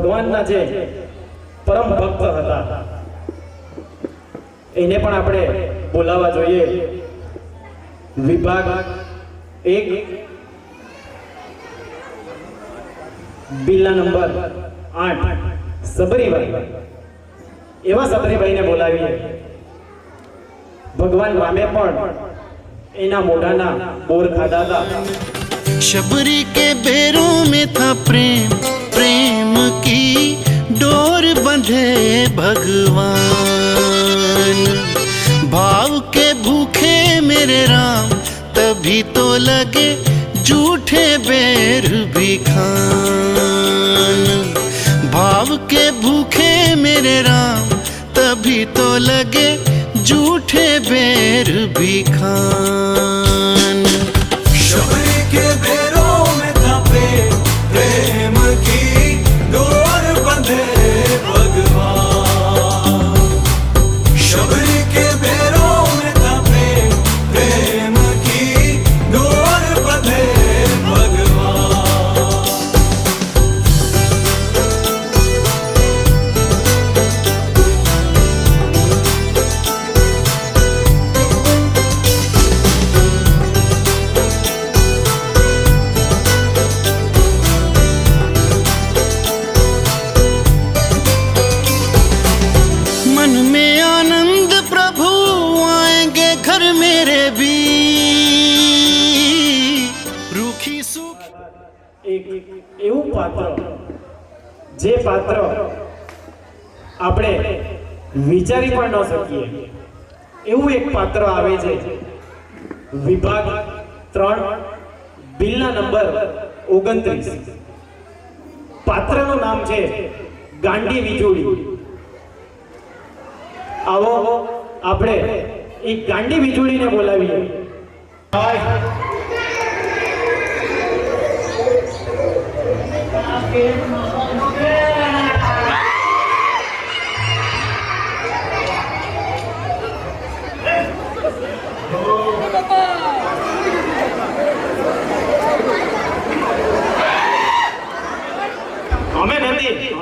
ભગવાનના જે પરમ ભક્ત હતા એને પણ આપણે બોલાવવા જોઈએ. વિભાગ 1 બિલ્લા નંબર 8 સબરીભાઈ. એવા સબરીભાઈને બોલાવીએ. ભગવાન રામે પણ એના મોઢાના બોર ખાધા હતા. शबरी के बेरों में था प्रेम, प्रेम की डोर बंधे भगवान. भाव के भूखे मेरे राम, तभी तो लगे झूठे बैर भी खान. भाव के भूखे मेरे राम, तभी तो लगे झूठे बैर भी खान. शबरी के बेरों में था प्रेम, प्रेम की डोर बंधे भगवान. शबरी के बेरों में था प्रेम, प्रेम की डोर बंधे भगवान. मन में आनंद प्रभु आएंगे घर मेरे भी. रूखी सूखी એક એવું પાત્ર જે પાત્ર આપણે વિચારી પણ ન શકીએ એવું એક પાત્ર આવે છે. વિભાગ 3 બિલ્લા નંબર 29. પાત્રનું નામ છે ગાંડી વીજળી. આવો આપણે એક ગાંડી વીજળીને બોલાવીએ.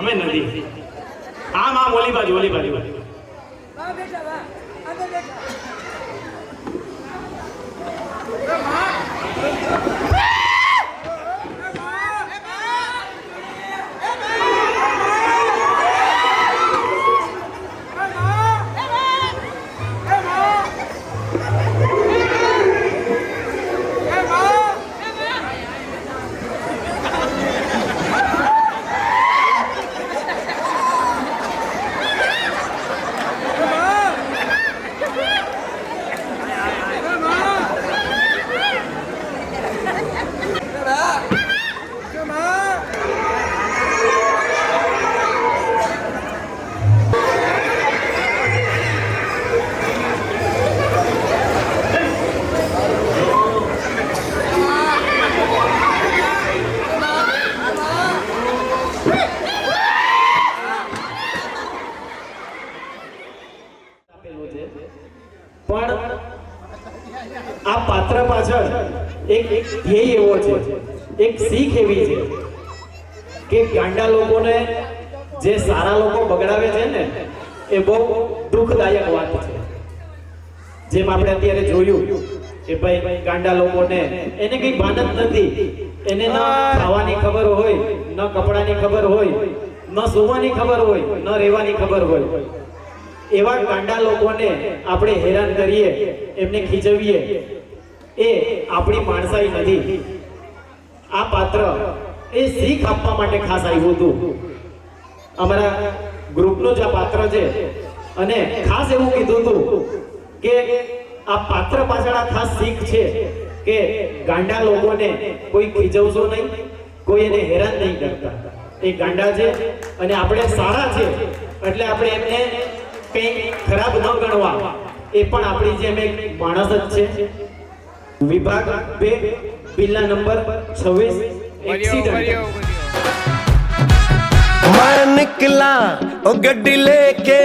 અમે નથી આમ આમ ઓલી બાજુ પણ આ પાત્ર પાછળ એક ધ્યેય એવો છે, એક શીખ એવી છે કે ગાંડા લોકોને જે સારા લોકો બગડાવે છે ને એ બહુ દુઃખદાયક વાત છે. જેમ આપણે અત્યારે જોયું કે ભાઈ ગાંડા લોકોને એને કઈ ભાન જ નથી. એને ન ખાવાની ખબર હોય, ન કપડાની ખબર હોય, ન સુવાની ખબર હોય, ન રહેવાની ખબર હોય. એવા ગાંડા લોકોને આપણે હેરાન કરીએ, એમને ખીજવીએ, એ આપણી માણસાઈ નથી. આ પાત્ર એ શીખ આપવા માટે ખાસ આવ્યું હતું. અમારા ગ્રુપનું જ આ પાત્ર છે અને ખાસ એવું કીધું હતું કે આ પાત્ર પાછળ આ ખાસ શીખ છે કે ગાંડા લોકોને કોઈ ખીજવશો નહીં, કોઈ એને હેરાન નહીં કરતા. એ ગાંડા છે અને આપણે સારા છે એટલે આપણે એમને કંઈ ખરાબ ન ગણવા. એ પણ આપણી જેમ એક માણસ જ છે. વિભાગ 2 બિલ્લા નંબર 26 एक्सीडेंट. मैं निकला ओ गड्डी लेके,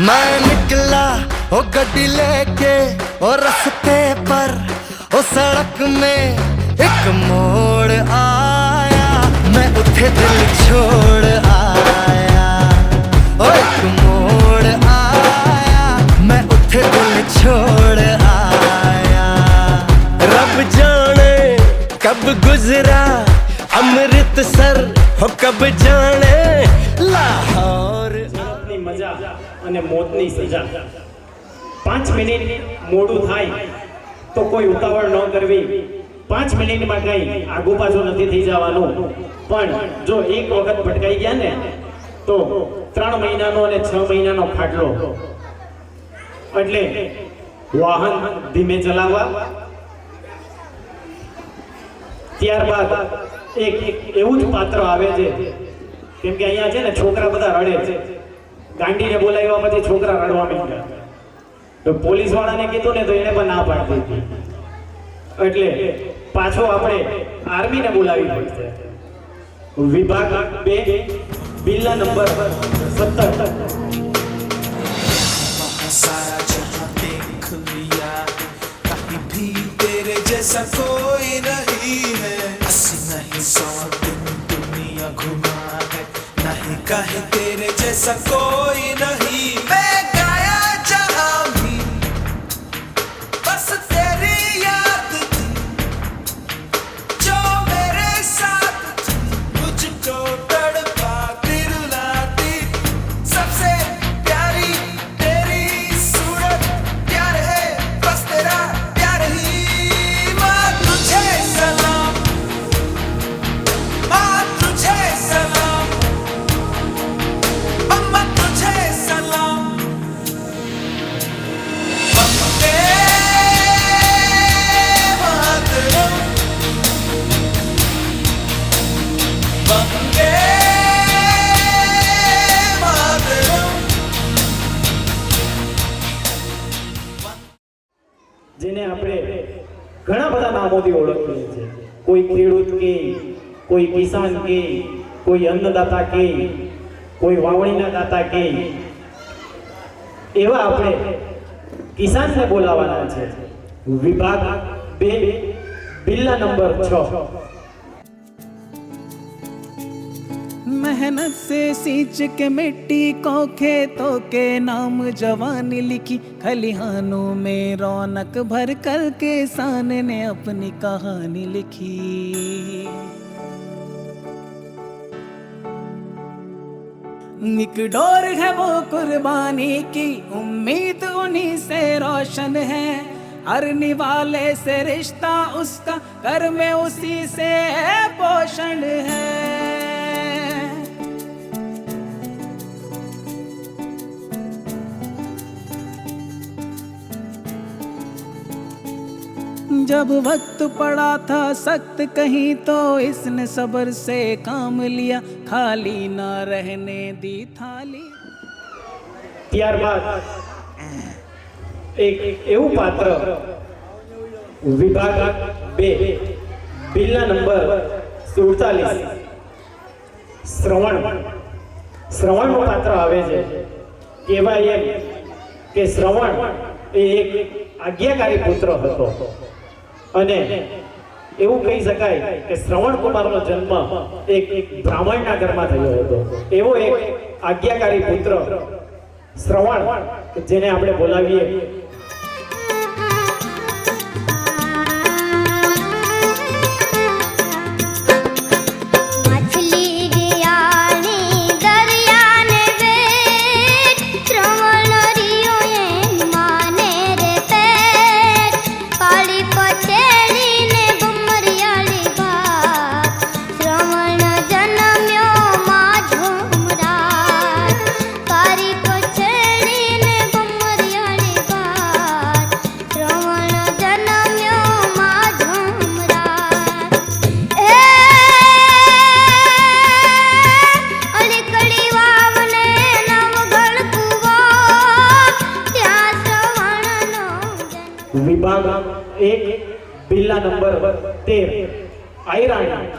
मैं निकला ओ गड्डी लेके, और रास्ते पर ओ सड़क में एक मोड़ आ उठे दिल छोड़ आया, ओ एक मोड़ आया, मैं उठे दिल छोड़ आया। रब जाने कब गुजरा अमृतसर, हो कब जाने लाहौर। જીવનની મજા અને મોતની સજા 5 મિનિટ મોડું થાય તો કોઈ ઉતાવળ ન કરવી, 5 મિનિટમાં કઈ આગુ પાછું નથી થઈ જવાનું, પણ જો એક વખત ભટકાઈ ગયા ને તો 3 મહિનાનો અને 6 મહિનાનો ખાટલો। એટલે વાહન ધીમે ચલાવવા। ત્યારબાદ એક એવું જ પાત્ર આવે છે, કેમ કે અહીંયા છે ને છોકરા બધા રડે છે, ગાંડીને બોલાવ્યા પછી છોકરા રડવા માંડ્યા, તો પોલીસ વાળાને કીધું ને તો એને પણ ના પાડી દીધી, એટલે પાછો આપણે આર્મીને બોલાવી પડશે। વિભાગ 2 બિલ્લા નંબર 17। सारा जहां देख लिया, कहीं भी तेरे जैसा कोई नहीं है। 80 नहीं 100 दिन दुनिया घुमा है, नहीं कहीं तेरे जैसा कोई नहीं। मैं गाया जहां भी बस तेरी याद थी, जो मेरे साथ थी, मुझको तड़पाती रुलाती। सबसे प्यारी तेरी सूरत, प्यार है बस तेरा प्यार ही। माँ तुझे सलाम, माँ तुझे सलाम, अम्मा तुझे सलाम। वंदे मातरम, वंदे मातरम। જેને આપણે ઘણા બધા નામોથી ઓળખીએ છીએ, કોઈ ખેડૂત કે, કોઈ કિસાન કે, કોઈ અન્નદાતા કે, કોઈ વાવણીના દાતા કે, એવા આપણે કિસાનને બોલાવવાના છે। વિભાગ 2 બિલ્લા નંબર 6। मेहनत से सींच के मिट्टी को खेतों के नाम जवानी लिखी, खलिहानों में रौनक भर कर किसान ने अपनी कहानी लिखी। एक डोर है वो कुर्बानी की, उम्मीद उन्हीं से रोशन है, हरने वाले से रिश्ता उसका, कर में उसी से पोषण है। जब वक्त पड़ा था सख्त कहीं तो इसने सब्र से काम लिया, खाली ना रहने दी थाली। ત્યારબાદ એક એવું પાત્ર વિભાગ 2 બિલ્લા નંબર 47 શ્રવણનું પાત્ર આવે છે। કહેવાય એમ કે શ્રવણ એ એક આજ્ઞાકારી પુત્ર હતો, અને એવું કહી શકાય કે શ્રવણ કુમારનો જન્મ એક બ્રાહ્મણના ઘરમાં થયો હતો। એવો એક આજ્ઞાકારી પુત્ર શ્રવણ, જેને આપણે બોલાવીએ। વિભાગ 1 બિલ્લા નંબર 13 આયરાણી।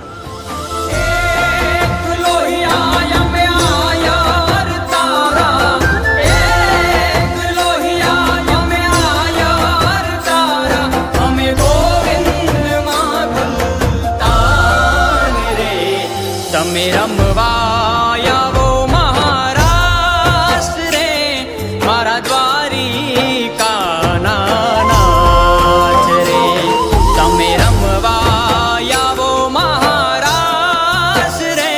તમે રમવા આવો મહારાષ્ટ્ર રે મારા દ્વારિકાના નાથ રે તમે રમવા આવો મહારાષ્ટ્ર રે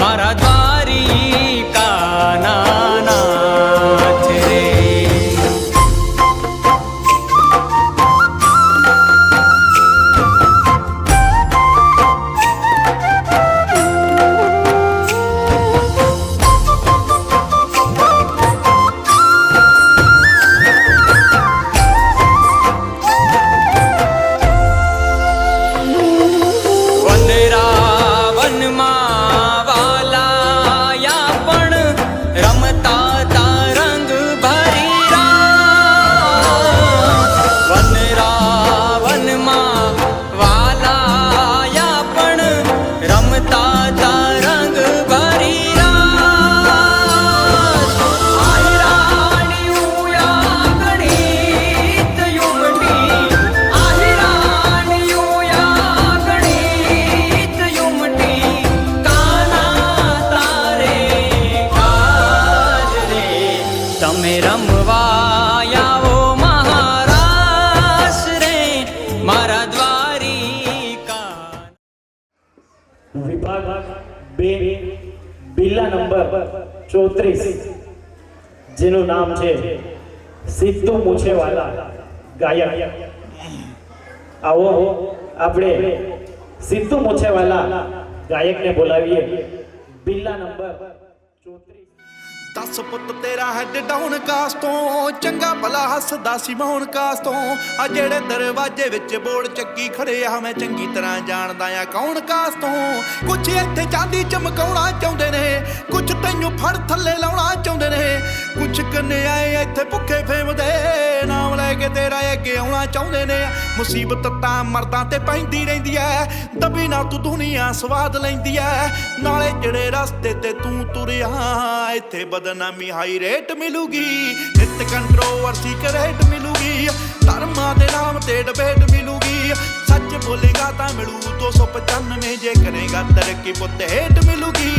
મારા દ્વારિકાના નાથ રે વનરાવનમાં વાલાયા પણ રમતા તા રંગ ભરી રામ વનરાવનમાં વાલાયા પણ રમતા તા રંગ ભરી રામ આહિરાણીયું યા ગણિત યુમટી આહિરાણીયું યા ગણિત યુમટી કાના તારે કાજ રે તમે રમવા આવો મહારાષ્ટ્ર રે મારા દ્વારિકા વિભાગ 2 બિલ્લા નંબર 34 જેનું નામ છે સિદ્ધુ મૂછેવાલા ગાયક. આવો આપણે સિદ્ધુ મૂછેવાલા ગાયકને બોલાવીએ. બિલ્લા નંબર 34. 10 ਪੁੱਤ ਤੇਰਾ ਹੈਡ ਡਾਊਨ ਕਾਸ ਤੋਂ ਚੰਗਾ ਭਲਾ ਹੱਸਦਾ ਸੀ ਮੌਣ ਕਾਸ ਤੋਂ ਆ ਜਿਹੜੇ ਦਰਵਾਜ਼ੇ ਵਿੱਚ ਬੋੜ ਚੱਕੀ ਖੜੇ ਆ ਮੈਂ ਚੰਗੀ ਤਰ੍ਹਾਂ ਜਾਣਦਾ ਆ ਕੌਣ ਕਾਸ ਤੋਂ ਕੁਛ ਇੱਥੇ ਚਾਂਦੀ ਚਮਕਾਉਣਾ ਚਾਹੁੰਦੇ ਨੇ ਕੁਛ ਤੈਨੂੰ ਫੜ ਥੱਲੇ ਲਾਉਣਾ ਚਾਹੁੰਦੇ ਨੇ ਕੁਛ ਕੰਨਿਆਏ ਇੱਥੇ ਭੁੱਖੇ ਫੇਮਦੇ ਨਾਮ ਲੈ ਕੇ ਤੇਰਾ ਅੱਗੇ ਆਉਣਾ ਚਾਹੁੰਦੇ ਨੇ ਮੁਸੀਬਤ ਤਾਂ ਮਰਦਾਂ ਤੇ ਪੈਂਦੀ ਰਹਿੰਦੀ ਐ ਦਬੀ ਨਾ ਤੂੰ ਦੁਨੀਆ ਸਵਾਦ ਲੈਂਦੀ ਐ ਨਾਲੇ ਜਿਹੜੇ ਰਸਤੇ ਤੇ ਤੂੰ ਤੁਰਿਆ ਇੱਥੇ ਬਦਨਾਮੀ ਹਾਈ ਰੇਟ ਮਿਲੂਗੀ ਨਿਤ ਕੰਟਰੋਵਰਸੀ ਕਰੇਟ ਮਿਲੂਗੀ ਧਰਮਾਂ ਦੇ ਨਾਮ ਤੇ ਡਿਬੇਟ ਮਿਲੂਗੀ ਸੱਚ ਬੋਲੇਗਾ ਤਾਂ ਮਿਲੂ 295 ਜੇ ਕਰੇਗਾ ਤਰੱਕੀ ਪੁੱਤ ਹੇਟ ਮਿਲੂਗੀ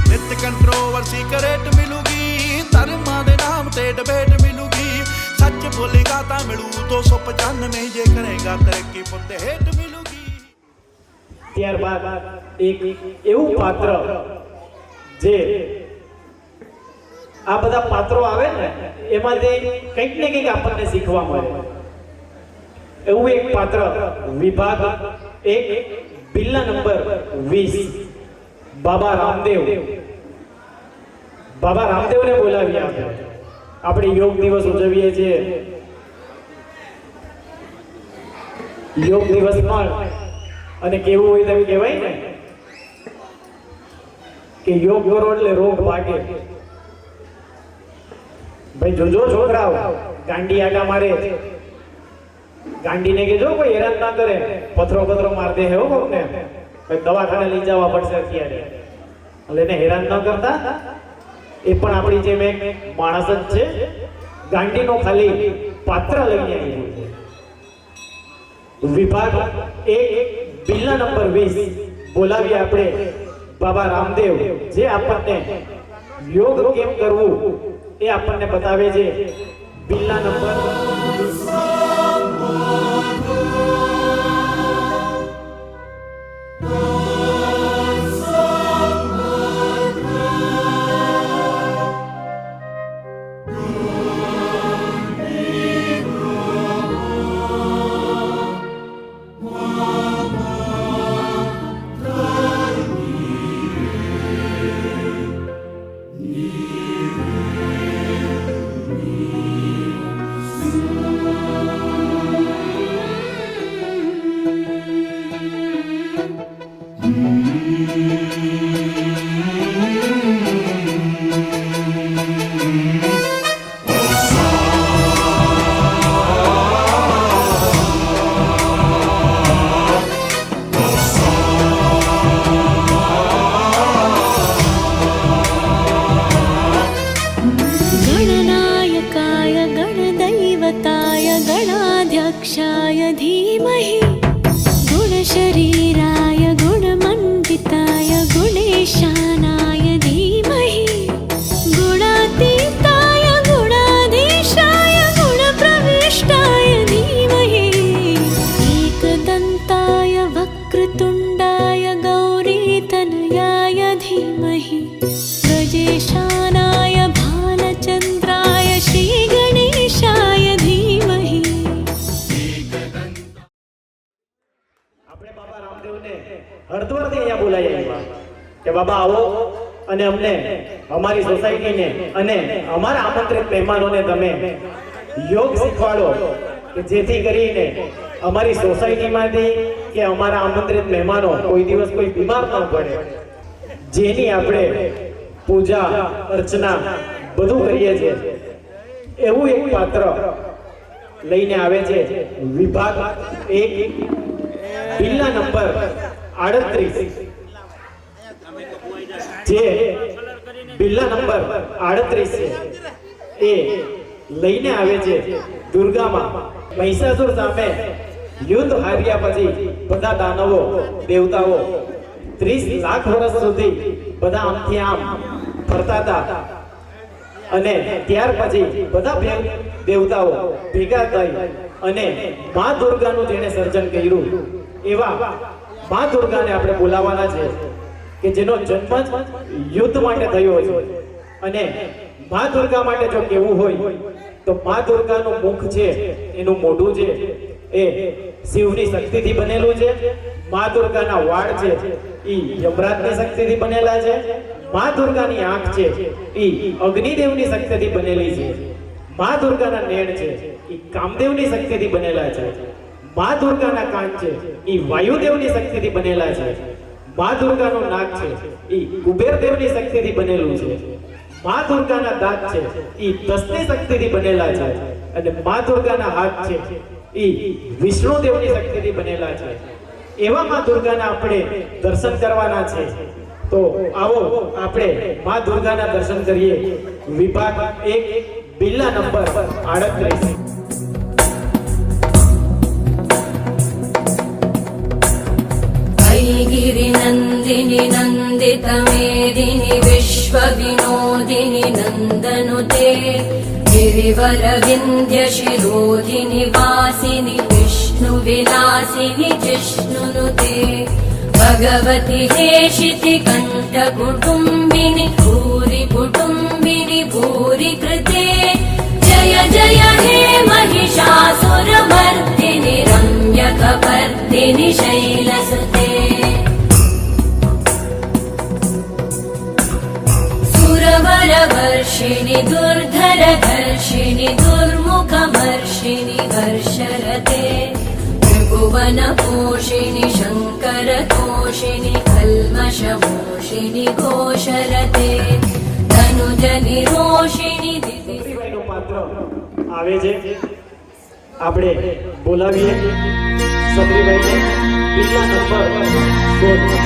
ਨਿਤ ਕੰਟਰੋਵਰਸੀ ਕਰੇਟ ਮਿਲੂਗੀ ਧਰਮਾਂ ਦੇ ਨਾਮ ਤੇ ਡਿਬੇਟ ਮਿਲੂਗੀ ਸੱਚ ਬੋਲੇਗਾ ਤਾਂ ਮਿਲੂ 295 ਜੇ ਕਰੇਗਾ ਤਰੱਕੀ ਪੁੱਤ ਹੇਟ ਮਿਲੂਗੀ. ત્યારબાદ એક એવું પાત્ર જે આ બધા પાત્રો આવે ને એમાંથી કંઈક ને કંઈક આપણને શીખવા મળે એવું એક પાત્ર વિભાગ 1 બિલ્લા નંબર 20 બાબા રામદેવ. બાબા રામદેવને બોલાવ્યા આપણે યોગ દિવસ ઉજવીએ છીએ. યોગ દિવસમાં અને કેવું હોય તેમ કહેવાય ને કે યોગ કરો એટલે રોગ ભાગે. ભાઈ જોજો છોકરાઓ ગાંડી આટા મારે ગાંડીને કેજો કોઈ હેરાન ના કરે પથરો પથરો માર દે હે હો કોકને ભાઈ દવાખાને લઈ જવા પડશે અત્યારે એટલે એને હેરાન ન કરતા એ પણ આપણી જેમ એક માણસ જ છે ગાંડીનો ખાલી પાત્ર લઈને આવ્યો છે. વિભાગ 1 બિલ્લા નંબર 20 બોલાવીએ આપણે બાબા રામદેવ જે આપણને યોગ કેમ કરવું એ આપણને બતાવે છે. બિલ્લા નંબર 20. આપણે બાબા રામદેવને હરદ્વારથી અહીંયા બોલાવી આવ્યા કે બાબા આવો અને અમને અમારી સોસાયટીને અને અમારા આમંત્રિત મહેમાનોને તમે યોગ શીખવાડો કે જેથી કરીને અમારી સોસાયટીમાંથી કે અમારા આમંત્રિત મહેમાનો કોઈ દિવસ કોઈ બીમાર ન પડે, જેની આપણે પૂજા અર્ચના બધું કરીએ છીએ એવું એક પાત્ર લઈને આવે છે વિભાગ 1 બિલ્લા નંબર 38 જે બિલ્લા નંબર 38 છે એ લઈને આવે છે દુર્ગામાં મહિષાસુર સામે યુદ્ધ હાર્યા પછી બધા દાનવો દેવતાઓ 30 લાખ વર્ષ સુધી બધા આમથી આમ ફરતા હતા અને ત્યાર પછી બધા દેવતાઓ ભેગા થઈ અને મા દુર્ગાનું જેને સર્જન કર્યું એવા મા દુર્ગાને આપણે બોલાવવાના છે કે જેનો જન્મ જ યુદ્ધ માટે થયો છે. અને મા દુર્ગા માટે જો કેવું હોય તો મા દુર્ગાનું મુખ છે, એનું મોઢું છે એ શિવની શક્તિથી બનેલું છે. મા દુર્ગાના વાળ છે એ યમરાજની શક્તિથી બનેલા છે. મા દુર્ગાની આંખ છે એ અગ્નિદેવની શક્તિથી બનેલી છે. મા દુર્ગાના નેણ છે એ કામદેવની શક્તિથી બનેલા છે. મા દુર્ગાના કાન છે એ વાયુદેવની શક્તિથી બનેલા છે. મા દુર્ગાનું નાક છે એ કુબેરદેવની શક્તિથી બનેલું છે. મા દુર્ગાના દાંત છે એ દસની શક્તિથી બનેલા છે. અને મા દુર્ગાના હાથ છે એ વિષ્ણુદેવની શક્તિથી બનેલા છે. એવા મા દુર્ગાના આપણે દર્શન કરવાના છે. તો આવો આપણે મા દુર્ગાના દર્શન કરીએ. વિભાગ 1 બિલ્લા નંબર 38. गिरिनन्दिनि नन्दितमेदिनि विश्वविनोदिनि नन्दनुते गिरिवरविन्द्यशिरोधिनि वासिनि विष्णुविलासिनि जिष्णुनुते भगवति हेशिति कण्ठकुटुम्बिनि भूरि कुटुम्बिनि भूरि कृते जय जय हे महिषासुरमर्दिनि रम्यकपर्दिनि शैलसुते सुरवरवर्षिणि दुर्धरघर्षिणि दुर्मुखमर्षिणि वर्षरते त्रिभुवनपोषिणि शङ्करतोषिणि कल्मषमोषिणि घोषरते तनुजनिरोषिणि સત્રીભાઈનું પાત્ર આવે છે, આપણે બોલાવીએ સત્રીભાઈને. બિલ્લા નંબર 16.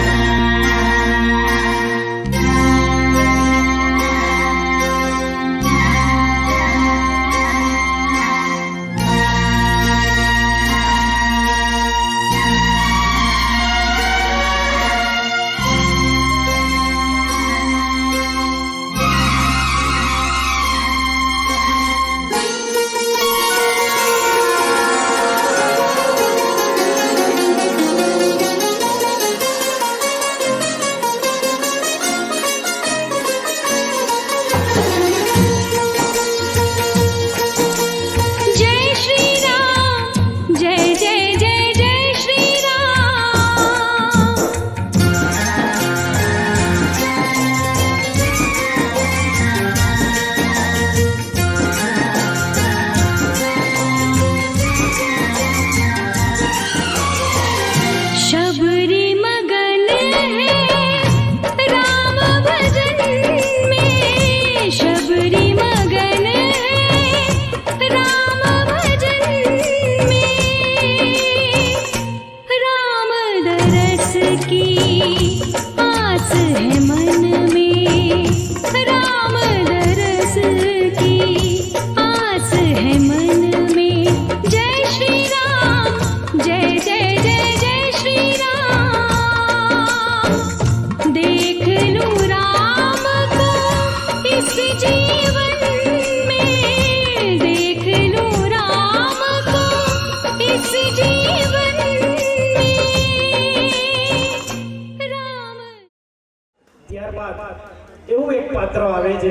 એવું એક પાત્ર આવે છે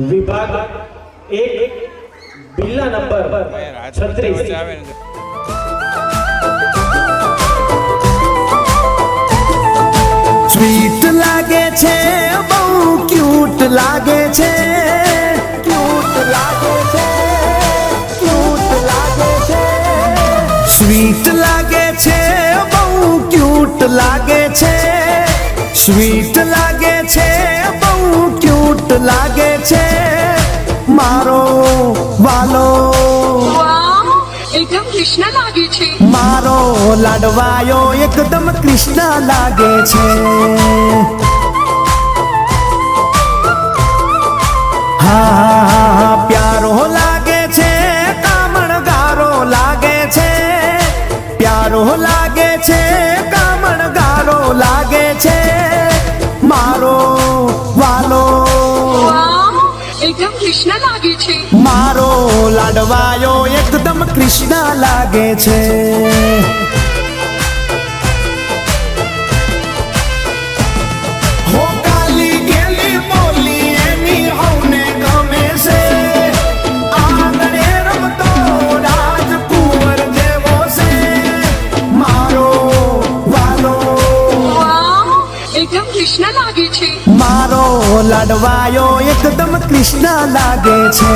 વિભાગ 1 બિલ્લા નંબર 36. લાગે છે, બહુ ક્યુટ લાગે છે, ક્યુટ લાગે છે, ક્યુટ લાગે છે, સ્વીટ લાગે છે, બહુ ક્યુટ લાગે છે, સ્વીટ લાગે છે, બહુ ક્યુટ લાગે છે, મારો વાલો એકદમ કૃષ્ણ લાગે છે, મારો લાડવાયો એકદમ કૃષ્ણ લાગે છે. હા પ્યારો લાગે છે, કામણગારો લાગે છે, પ્યારો લાગે છે, કામણગારો લાગે છે, મારો વાલો એકદમ કૃષ્ણ લાગે છે, મારો લાડવાયો એકદમ કૃષ્ણ લાગે છે. હો કાલી ગેલી બોલી એની હવને ગમે છે, આંગણે રમતો રાજકુંવર જેવો છે, મારો વાલો એકદમ કૃષ્ણ લાગે છે, મારો લાડવાયો એકદમ કૃષ્ણ લાગે છે.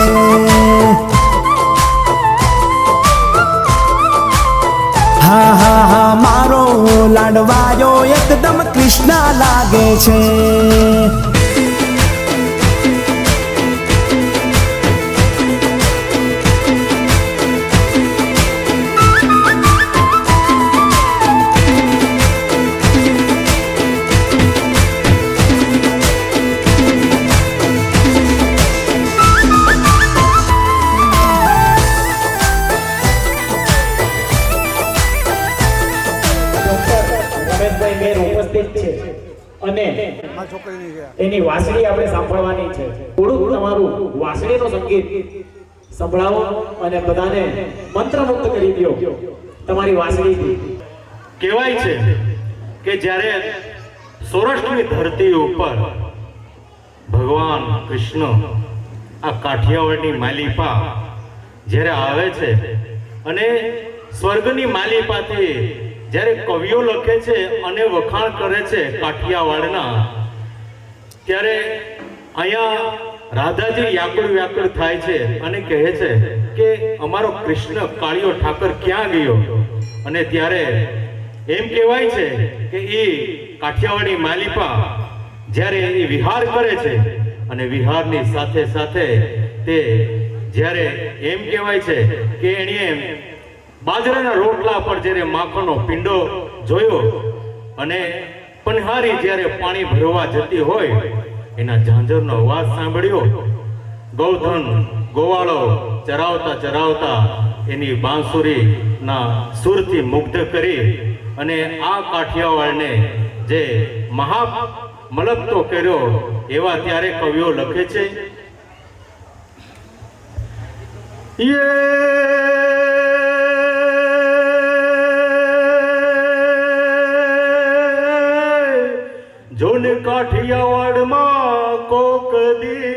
હા હા હા મારો લાડવાયો એકદમ કૃષ્ણ લાગે છે. રમેશભાઈ મેર ઉપસ્થિત છે અને એની વાંસળી આપણે સાંભળવાની છે. થોડું તમારું વાંસળીનું સંગીત સંભળાવો અને બધાને મંત્રમુગ્ધ કરી દો તમારી વાંસળીથી. કહેવાય છે કે જ્યારે સૌરાષ્ટ્રની ધરતી ઉપર ભગવાન કૃષ્ણ આ કાઠિયાવાડની માલિપા જ્યારે આવે છે અને સ્વર્ગની માલિપાથી જ્યારે કવિઓ લખે છે અને વખાણ કરે છે કાઠિયાવાડના, ત્યારે અહીંયા રાધાજી વ્યાકુળ થાય છે અને કહે છે કે અમારો કૃષ્ણ કાળિયો ઠાકર ક્યાં ગયો. અને ત્યારે એમ કહેવાય છે કે એ કાઠિયાવાડી માલિપા જ્યારે એ વિહાર કરે છે અને વિહારની સાથે સાથે તે જ્યારે એમ કહેવાય છે કે એણે બાજરાના રોટલા પર જ્યારે માખણનો પિંડો જોયો અને પનહારી જ્યારે પાણી ભરવા જતી હોય એના ઝાંઝરનો અવાજ સાંભળ્યો. ગૌધન ગોવાળો ચરાવતા ચરાવતા એની બાંસુરીના સુરથી મુગ્ધ કરી અને આ કાઠિયાવાડને જે મલકતો કર્યો એવા ત્યારે કવિઓ લખે છે. જોને કાઠિયાવાડમાં કોક દી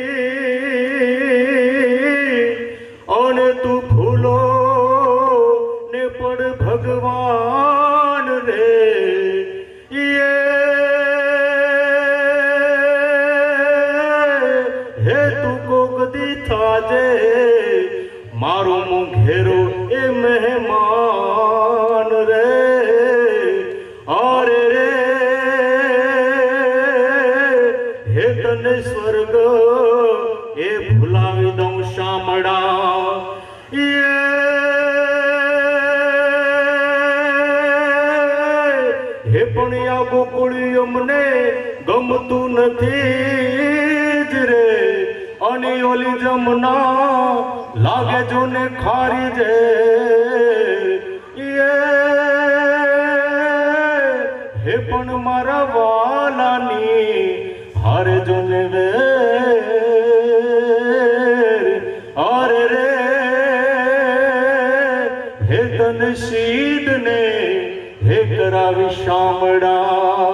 અને તું ભૂલો ને પણ ભગવાન રે હે તું કોક દી થાજે મારો મું ઘેરો એ મહેમાન રે અરે રે હે તને સ્વર્ગ એ ભૂલાવી દઉં શામળા હે પણ આ ગોકુળી અમને ગમતું નથી જ રે અને ઓલી જમના લાગે જો ને ખારી જે હે પણ મારા વાલાની હારે જો ને વેર અરે રે હે તન શીદ ને હે કરાવી શામળા.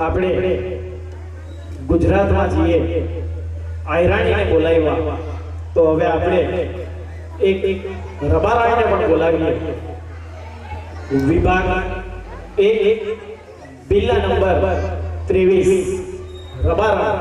આપણે ગુજરાતમાં જઈએ, આયરાણીને બોલાવ્યા, તો હવે આપણે એક રબારાણીને પણ બોલાવીએ. વિભાગ એક બિલ્લા નંબર 23 રબારા.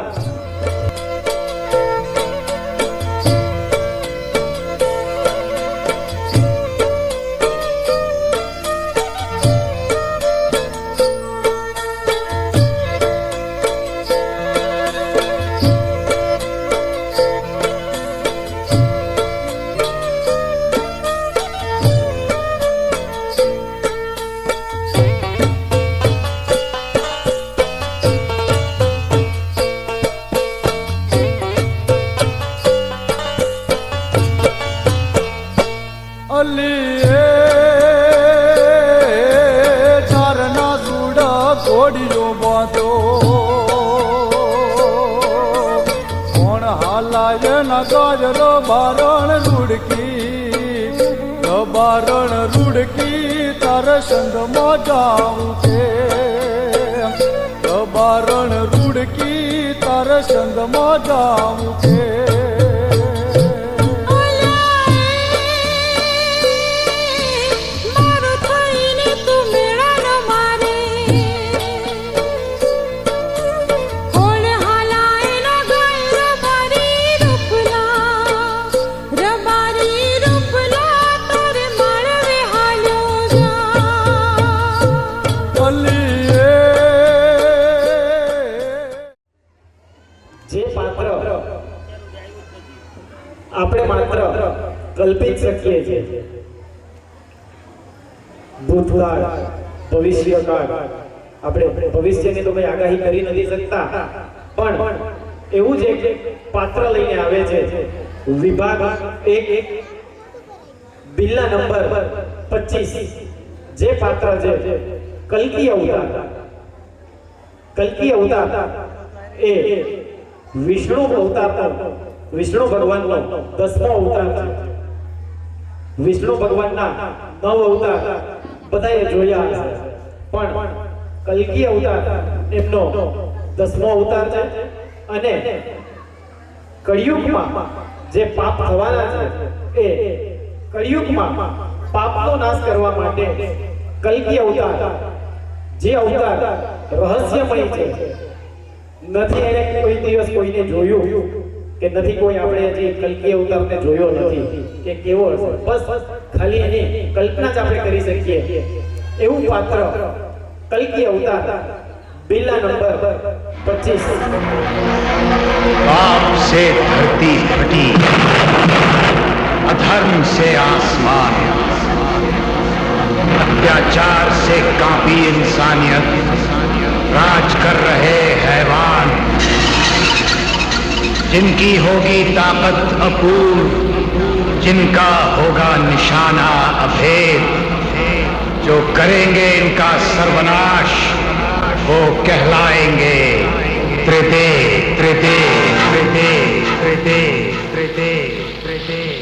ગાજરો બારણ રૂડકી તાર સંગમાં જાઉં કે બારણ રૂડકી તાર સંગમાં જાઉં કે આપણે માત્ર કલ્પિત શકીએ છીએ. ભૂતકાળ, ભવિષ્યકાળ, આપણે ભવિષ્યની તો કઈ આગાહી કરી નથી શકતા, પણ એવું જ એક પાત્ર લઈને આવે છે. વિભાગ એક બિલ્લા નંબર 25. જે પાત્ર છે કલ્કી અવતાર. કલ્કી અવતાર એ વિષ્ણુ અવતાર, વિષ્ણુ ભગવાનનો 10મો અવતાર છે. વિષ્ણુ ભગવાનના 9 અવતાર બધાએ જોયા હશે, પણ કલ્કી અવતાર એમનો 10મો અવતાર છે. અને કળિયુગમાં જે પાપ થવાના છે, એ કળિયુગમાં પાપનો નાશ કરવા માટે કલ્કી અવતાર, જે અવતાર રહસ્યમય છે, નથી એને કોઈ દિવસ કોઈને જોયું કે નથી કોઈ આપણે હજી કલ્કી અવતારને જોયો નથી કે કેવો હશે, બસ ખાલી એની કલ્પના જ આપણે કરી શકીએ. એવું પાત્ર કલ્કી અવતાર બિલ્લા નંબર 25. पाप से धरती फटी, अधर्म से आसमान, अत्याचार से कांपी इंसानियत, राज कर रहे हैवान, जिनकी होगी ताकत अपूर्व, जिनका होगा निशाना अभेद, जो करेंगे इनका सर्वनाश, वो कहलाएंगे त्रिदेव, त्रिदेव, त्रिदेव, त्रिदेव, त्रिदेव, त्रिदेव.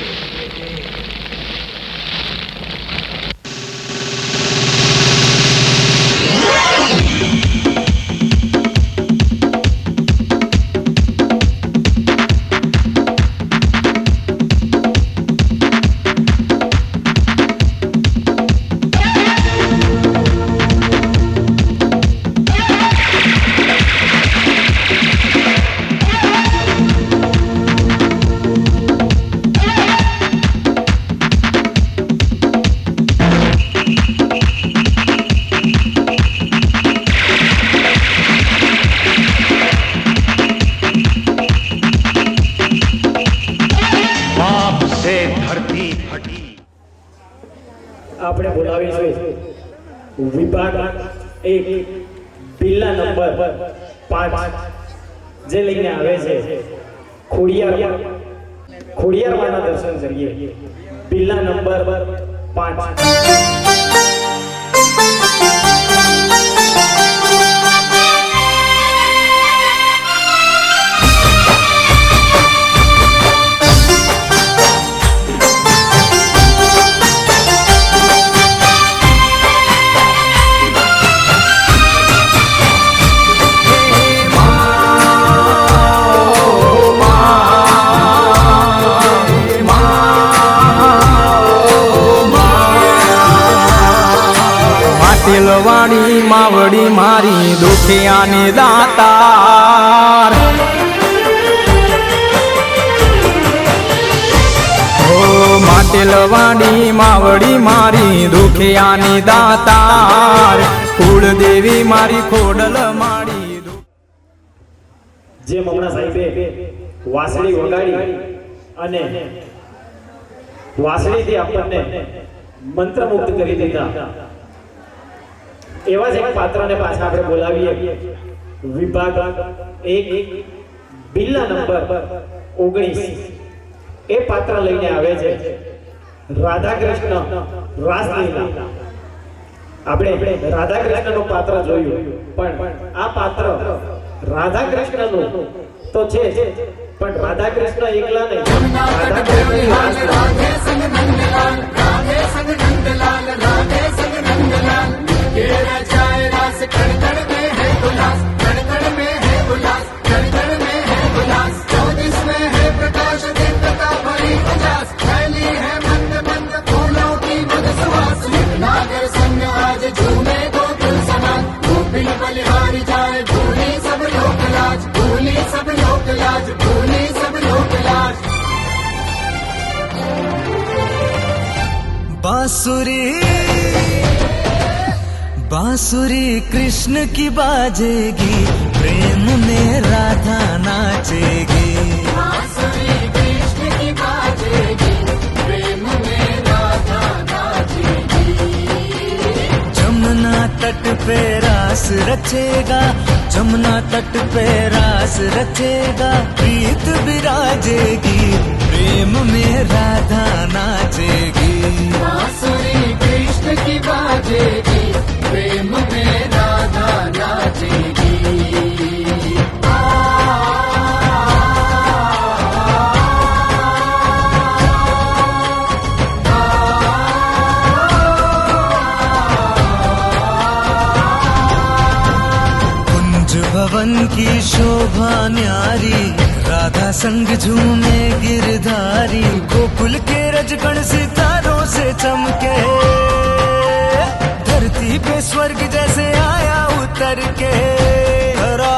આપણે બોલાવીશું વિભાગ એક બિલ્લા નંબર 5, જે લઈને આવે છે ખોડિયારમાંના દર્શન કરીએ. બિલ્લા નંબર 5. માટેલવાડી માવડી મારી દુખિયાની દાતાર ઓ માટેલવાડી માવડી મારી દુખિયાની દાતાર કુળદેવી મારી ખોડલ માડી જે હમણાં સાહેબે વાંસળી વગાડી અને વાંસળીથી આપણને મંત્રમુગ્ધ કરી દીધા એવા જ એક પાત્રને પાછા આપણે બોલાવીએ વિભાગ 1 બિલ્લા નંબર 19 એ પાત્ર લઈને આવે છે રાધા કૃષ્ણ રાસલીલા આપણે રાધા કૃષ્ણનું પાત્ર જોયું પણ આ પાત્ર રાધા કૃષ્ણનું તો છે પણ રાધા કૃષ્ણ એકલા નહીં રાધા કૃષ્ણની રાસલીલા बांसुरी कृष्ण की बाजेगी प्रेम में राधा नाचेगी बांसुरी कृष्ण की बाजेगी प्रेम में राधा नाचेगी जमुना तट पे रास रचेगा जमुना तट पे रास रचेगा प्रीत विराजेगी प्रेम में राधा नाचेगी बांसुरी कृष्ण की बाजेगी प्रेम में राधा नाचेगी कुंज भवन की शोभा न्यारी राधा संग झूमे गिरधारी गोकुल के रजगण सितारों से चमके धरती पे स्वर्ग जैसे आया उतर के धरा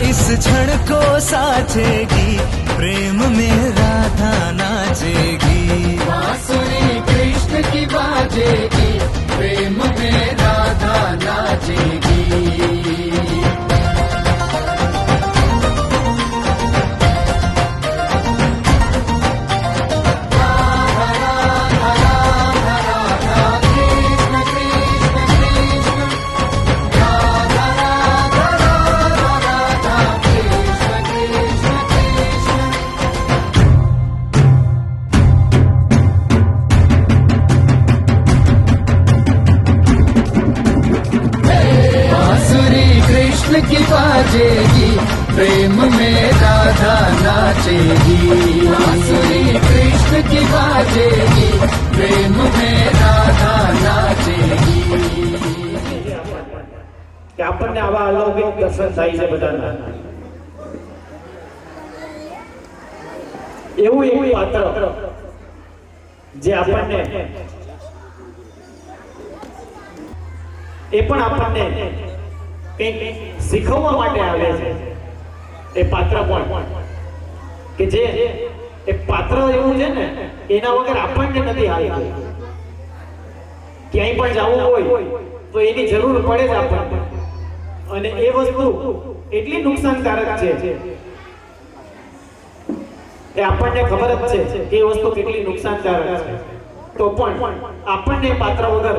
इस क्षण को साचेगी प्रेम में राधा नाचेगी बांसुरी कृष्ण की बाजेगी प्रेम में राधा नाचेगी की बाजेगी प्रेम में राधा नाचेगी बांसुरी कृष्ण की बाजेगी प्रेम में राधा नाचेगी કે આપણને આવા અલૌકિક દર્શન થાય છે બધાના એવું એક પાત્ર જે આપણને એ પણ આપણને કંઈક શીખવવા માટે આવે છે એ પાત્ર પણ કે જે એ પાત્ર એવું છે ને એના વગર આપણને નથી હાલતું ક્યાંય પણ જવું હોય તો એની જરૂર પડે જ આપણને અને એ વસ્તુ એટલી નુકસાનકારક છે એ આપણને ખબર જ છે કે એ વસ્તુ કેટલી નુકસાનકારક છે તો પણ આપણને પાત્ર વગર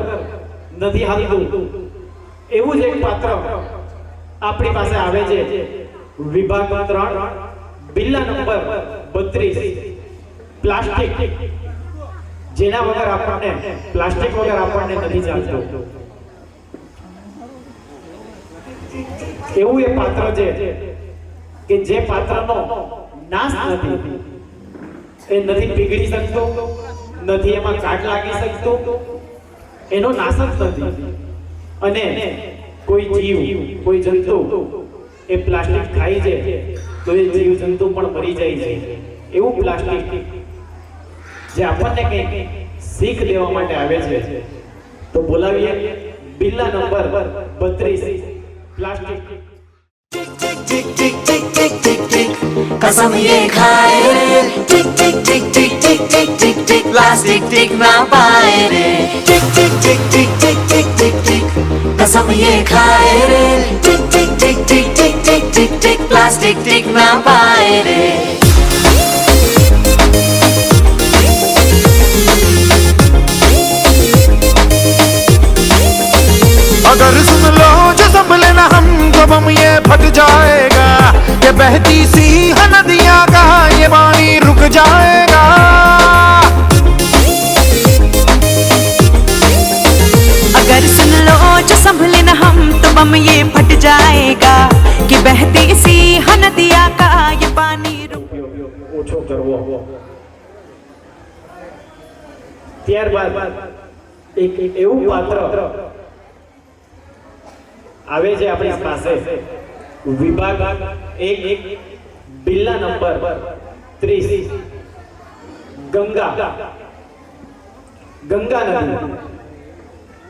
નથી હાલતું એવું જ એક પાત્ર આપણી પાસે આવે છે વિભાગ 3 બિલ્લા નંબર 32 પ્લાસ્ટિક જેના વગર આપણને પ્લાસ્ટિક વગર આપણને નથી ચાલતું એવું એ પાત્ર છે કે જે પાત્રનો નાશ નથી એ નથી પીગળી શકતો નથી એમાં કાટ લાગી શકતો એનો નાશ જ નથી અને કોઈ જીવ કોઈ જંતુ એ પ્લાસ્ટિક ખાઈ છે તો એ જીવ જંતુ પણ મરી જાય છે એવું પ્લાસ્ટિક જે આપણને કંઈક શીખ દેવા માટે આવે છે. તો બોલાવીએ બિલ્લા નંબર 32 પ્લાસ્ટિક. कसम ये खाए रे टिक टिक टिक टिक टिक टिक टिक टिक प्लास्टिक टिक ना पाए रे टिक टिक टिक टिक टिक टिक टिक टिक कसम ये खाए रे टिक टिक टिक टिक टिक टिक टिक टिक प्लास्टिक टिक ना पाए रे. अगर सुन लो जो संभले ना हम तो बम ये फट जाएगा ये बहती सी है नदियां का ये पानी रुक जाएगा. अगर सुन लो जो संभले न हम तो बम ये फट जाएगा कि बहती सी है नदिया का ये पानी ઓછો કરવો. ત્યારબાદ એક એવું પાત્ર આવે છે આપણી પાસે, વિભાગ 1 બિલ્લા નંબર 30 ગંગા. ગંગા નદી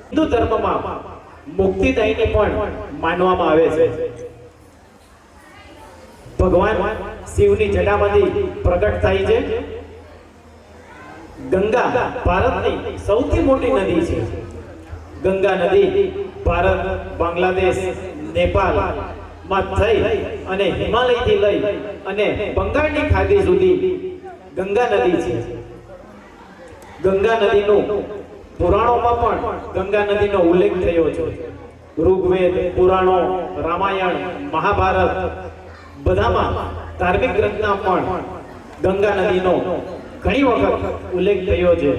હિન્દુ ધર્મમાં મુક્તિદાયીને પણ માનવામાં આવે છે. ભગવાન શિવની જટામાંથી પ્રગટ થાય છે. ગંગા ભારતની સૌથી મોટી નદી છે. ગંગા નદી ભારત, બાંગ્લાદેશ, નેપાળ માં થઈ અને હિમાલયથી લઈ અને બંગાળની ખાડી સુધી ગંગા નદી છે. ગંગા નદીનું પુરાણોમાં પણ ગંગા નદીનો ઉલ્લેખ થયો છે. ઋગ્વેદ, પુરાણો, રામાયણ, મહાભારત બધામાં ધાર્મિક ગ્રંથમાં પણ ગંગા નદીનો ઘણી વખત ઉલ્લેખ થયો છે.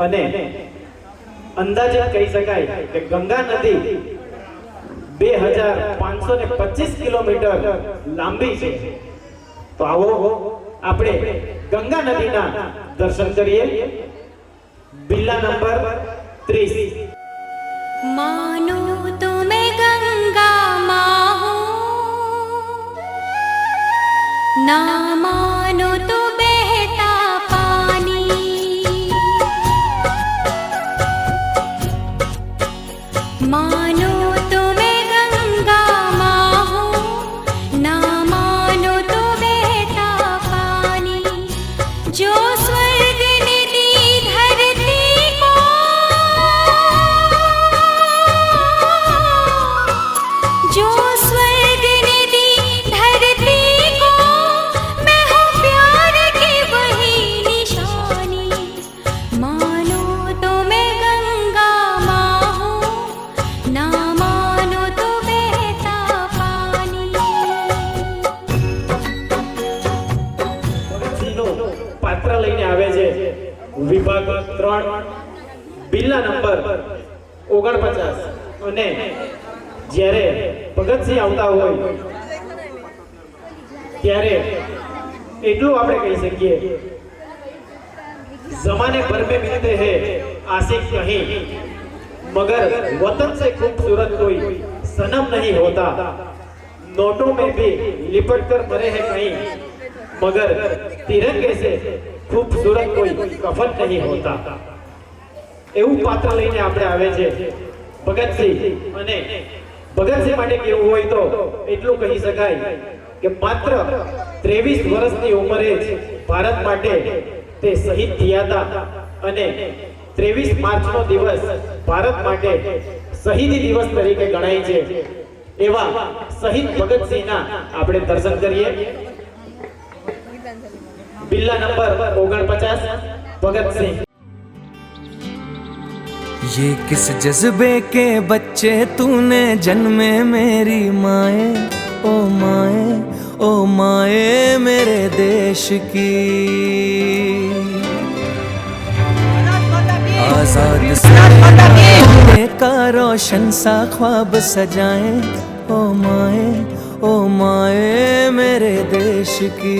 અને અંદાજે કહી શકાય કે ગંગા નદી 2525 કિલોમીટર લાંબી છે. તો આવો આપણે ગંગા નદીના દર્શન કરીએ. બિલ્લા નંબર 30. मानो तो मैं गंगा माँ हूँ, ना मानो तो बहता पानी, मानो तो मैं गंगा माँ हूँ, ना मानो तो बहता पानी, जो स्वर्ग ने दी धरती को, जो स्वर्ग ने दी धरती को, मैं हूँ प्यार की वही निशानी, मानो तो मैं गंगा माँ हूँ, ना मानो तो बहता पानी. ભગતસિંહનું પાત્ર લઈને આવે છે વિભાગ 3 બિલ્લા નંબર 49. અને જ્યારે ભગતસિંહ આવતા હોય ત્યારે એટલું આપણે કહી શકીએ, જમાने भर में मिलते हैं आशिक कहीं, मगर वतन से खूबसूरत कोई सनम नहीं होता, नोटों में भी लिपट कर मरे हैं कहीं, मगर तिरंगे से खूबसूरत कोई कफन नहीं होता. એવું પાત્ર લઈને આપણે આવે છે ભગતસિંહ. અને ભગતસિંહ માટે કેવું હોય તો એટલું કહી શકાય કે માત્ર 23 વર્ષની ઉંમરે જ ભારત માટે તે શહીદ થયા હતા. અને 23 માર્ચનો દિવસ ભારત માટે શહીદી દિવસ તરીકે ગણાય છે. એવા શહીદ ભગતસિંહના આપણે દર્શન કરીએ. બિલ્લા નંબર 49 भगत सिंह. ये किस जज्बे के बच्चे तूने जन्मे मेरी माए, ओ माए, ओ माए मेरे देश की. आजाद से का रोशन सा ख्वाब सजाए, ओ माए, ओ माए मेरे देश की.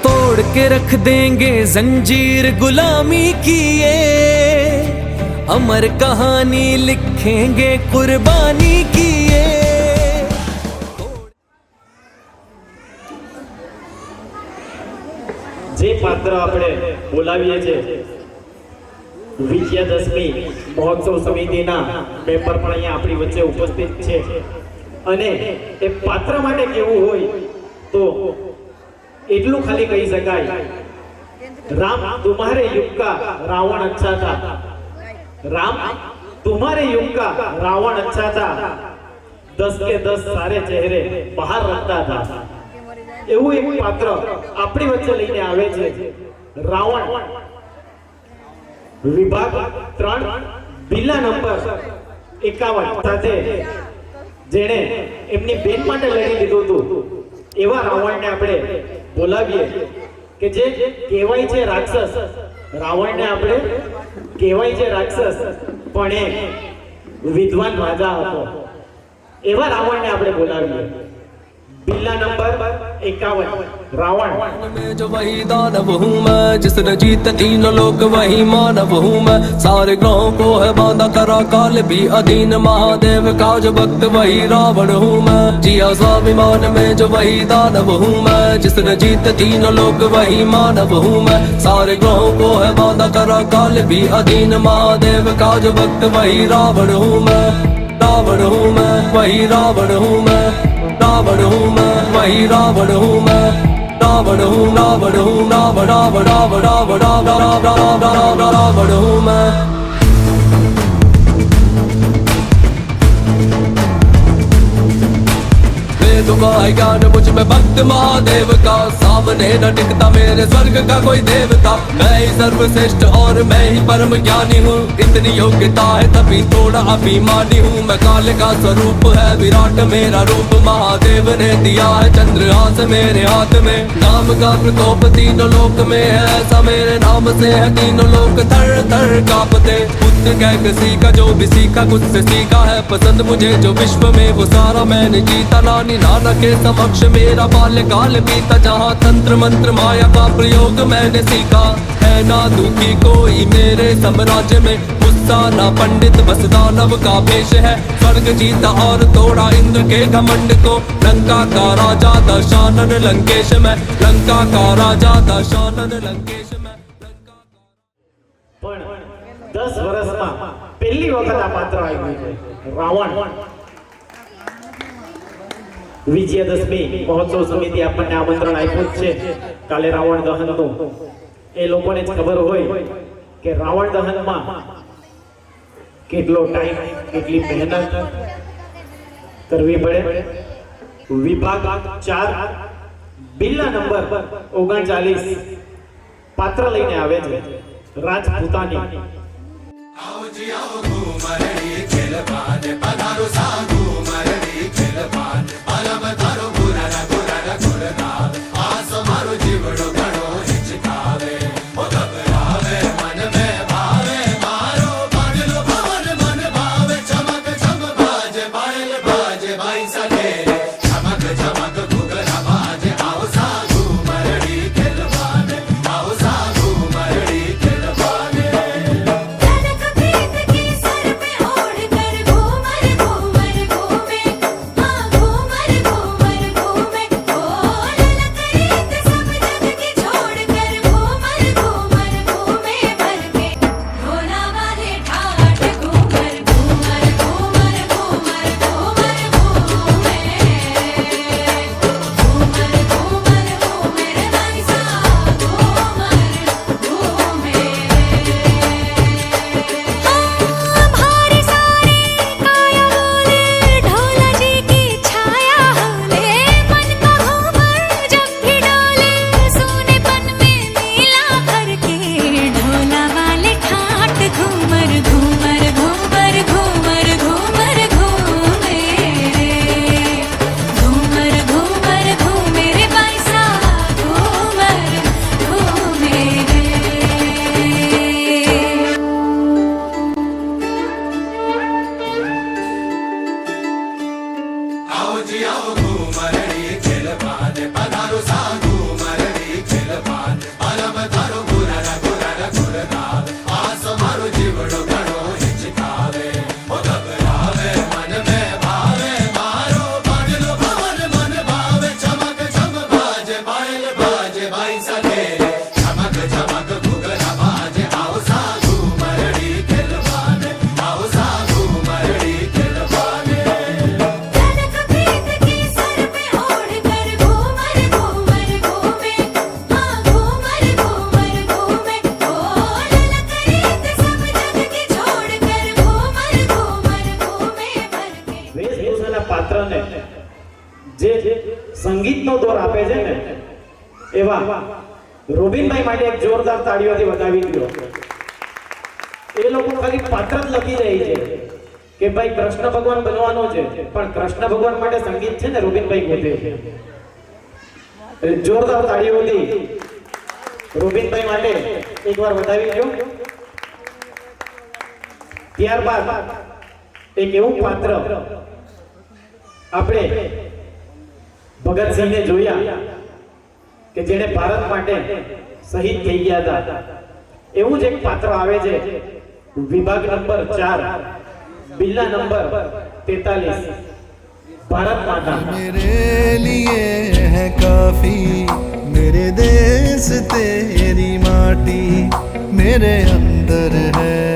तोड़ के रख देंगे जंजीर गुलामी की ये, अमर कहानी लिखेंगे कुर्बानी की ये. જે પાત્ર આપણે બોલાવીએ છીએ વિજયાદશમી મહોત્સવ સમિતિના મેમ્બર પણ અહીંયા આપણી વચ્ચે ઉપસ્થિત છે અને એ પાત્ર માટે કેવું હોય તો એટલું ખાલી કહી શકાય, રામ તુમ્હારે યુગ કા રાવણ અચ્છા था, राम तुम्हारे युग का रावण अच्छा था, 10 के 10 सारे चेहरे बाहर रखता था। એવું એક પાત્ર આપણી વચ્ચે લઈને આવે છે રાવણ, વિભાગ 3 બિલ્લા નંબર 51 સાથે જેણે એમની બેન માટે લડી લીધું હતું એવા રાવણને આપણે બોલાવીએ કે જે કહેવાય છે રાક્ષસ, રાવણને આપણે કહેવાય છે રાક્ષસ પણ એ વિદ્વાન રાજા હતો, એવા રાવણને આપણે બોલાવીએ। बिल्ला नंबर 51 रावण में जो वही दानव हूँ मैं, जिसने जीत तीनों लोक वही मानव हूँ मैं। सारे ग्रहों को है बांधा करा काल भी अधीन, महादेव का जो भक्त वही रावण हूँ मैं। जिया स्वाभिमान में जो वही दानव हूँ मैं, जिसने जीत तीनों लोक वही मानव हूँ मैं। सारे ग्रहों को है बांधा करा काल भी अधीन, महादेव का जो भक्त वही रावण हूँ मैं। रावण हूँ मैं, वही रावण हूँ मैं। रावण हूँ मैं, वही रावण हूँ मैं। रावण हूँ, रावण हूँ, रावण रावण रावण रावण रावण रावण हूँ मैं। तुम्हारे ज्ञान मुझ में भक्त महादेव का, सामने न टिकता मेरे स्वर्ग का कोई देवता। मैं ही सर्वश्रेष्ठ और मैं ही परम ज्ञानी हूँ, इतनी योग्यता है तभी थोड़ा अभिमानी हूँ। मैं काल का स्वरूप है विराट मेरा रूप, महादेव ने दिया है चंद्रहास मेरे हाथ में। नाम का प्रकोप तीनों लोक में है ऐसा, मेरे नाम से है तीनों लोक थर थर कांपते। पुत्र कह किसी का जो भी सीखा कुछ से सीखा है पसंद मुझे जो विश्व में वो सारा मैंने जीता। नानी नाना के समक्ष मेरा बाल्यकाल बीता, जहाँ तंत्र मंत्र माया का प्रयोग मैंने सीखा। है ना दुखी कोई मेरे साम्राज्य में, गुस्सा ना पंडित बस दानव का भेष है। स्वर्ग जीता और तोड़ा इंद्र के घमंड को, लंका का राजा दशानन लंकेश में। लंका का राजा दशानन लंकेश में। પણ 10 વર્ષમાં પહેલી વખત આ પાત્ર આવ્યું છે રાવણ। વિજયાદશમી મહોત્સવ સમિતિ આપણને આમંત્રણ આપ્યું છે કાલે રાવણ દહનનું। એ લોકોને જ ખબર હોય કે રાવણ દહનમાં કેટલો ટાઈમ કેટલી મહેનત કરવી પડે। વિભાગ 4 બિલ્લા નંબર 39 પાત્ર લઈને આવે છે રાજપૂતાની। आओ जी आओ घूमरड़ी खेल पान, पधारो सा घूमरड़ी खेल पान। अलम थारो गुररा गुररा गुरगाव, आस मारो जीवड़ो घणो हिचकावे। ओ घबरावे मन में भावे, मारो बादलो भवन मन भावे। चमक चम बाजे बायल बाजे बाई सके, चमक चमक घुघरा बाजे। आओ सा घूमरड़ी खेल पान, आओ सा घूमरड़ी खेल पान। जनक प्रीत की सर पे ओढ़ कर घूमर घूमर घूमे, हाँ घूमर સંગીતનો દોર આપે છે ને એવા રોબિનભાઈ માટે એક જોરદાર તાળીઓથી વધાવી દો. એ લોકો ખાલી પાત્ર જ લખી રહી છે કે ભાઈ કૃષ્ણ ભગવાન બનવાનો છે, પણ કૃષ્ણ ભગવાન માટે સંગીત છે ને રોબિનભાઈ ગોતે છે. એટલે જોરદાર તાળીઓથી રોબિનભાઈ માટે એકવાર વધાવી દો. ત્યારબાદ એક એવું પાત્ર આપણે ભગતસિંહને જોયા કે જેણે ભારત માટે શહીદ થઈ ગયા હતા. એવું જ એક પાત્ર આવે છે વિભાગ નંબર 4 બિલ્લા નંબર 43 ભારત માતા. मेरे लिए है काफी मेरे देश तेरी माटी मेरे अंदर है